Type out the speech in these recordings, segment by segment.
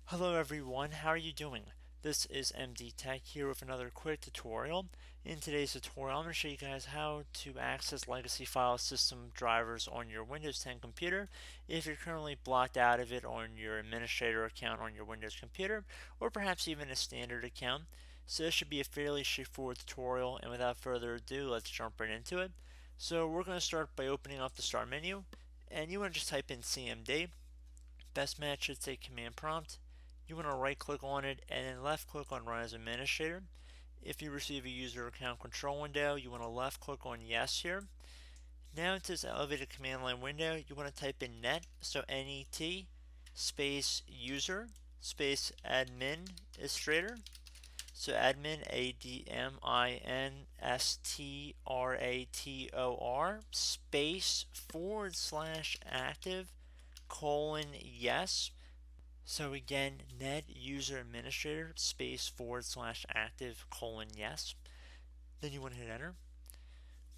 Hello everyone, how are you doing? This is MD Tech here with another quick tutorial. In today's tutorial, I'm going to show you guys how to access legacy file system drivers on your Windows 10 computer if you're currently blocked out of it on your administrator account on your Windows computer, or perhaps even a standard account. So this should be a fairly straightforward tutorial, and without further ado, let's jump right into it. So we're going to start by opening up the start menu, and you want to just type in CMD. Best match should say command prompt. You want to right click on it and then left click on Run as Administrator. If you receive a user account control window, you want to left click on Yes here. Now into this elevated command line window, you want to type in net, so NET, space user, space administrator. So admin, ADMINSTRATOR, space /active, yes. So again, net user administrator space /active yes. Then you want to hit enter.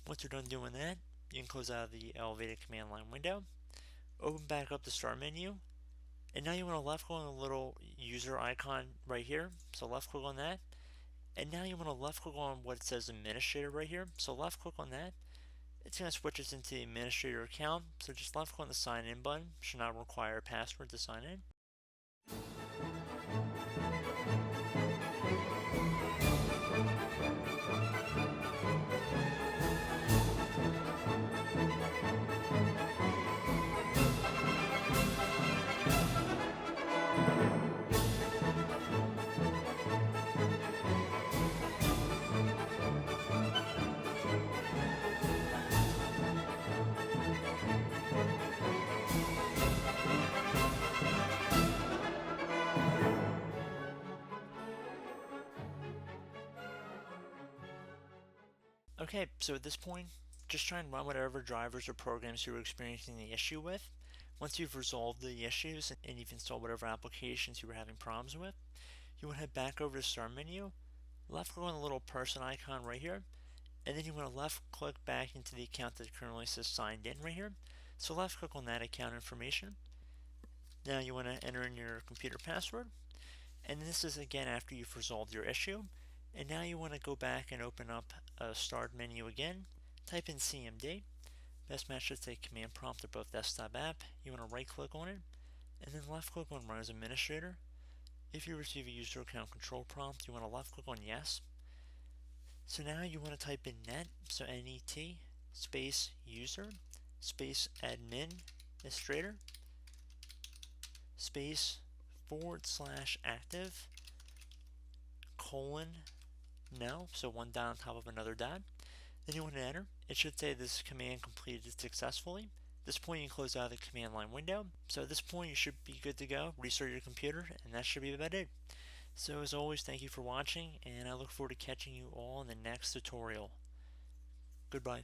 Once you're done doing that, you can close out of the elevated command line window, open back up the start menu, and now you want to left click on the little user icon right here. So left click on that, and now you want to left click on what it says administrator right here. So left click on that. It's going to switch us into the administrator account. So just left click on the sign in button. Should not require a password to sign in. Okay, so at this point, just try and run whatever drivers or programs you were experiencing the issue with. Once you've resolved the issues and you've installed whatever applications you were having problems with, you want to head back over to the Start menu, left click on the little person icon right here, and then you want to left click back into the account that currently says signed in right here. So left click on that account information. Now you want to enter in your computer password, and this is again after you've resolved your issue. And now you want to go back and open up a start menu again, type in CMD. Best match should say command prompt above desktop app. You want to right click on it and then left click on Run as Administrator. If you receive a user account control prompt, you want to left click on Yes. So now you want to type in net, so NET, space user, space administrator, space /active, no, so one dot on top of another dot. Then you want to enter. It should say this command completed successfully. At this point you can close out of the command line window. So at this point you should be good to go. Restart your computer and that should be about it. So as always, thank you for watching and I look forward to catching you all in the next tutorial. Goodbye.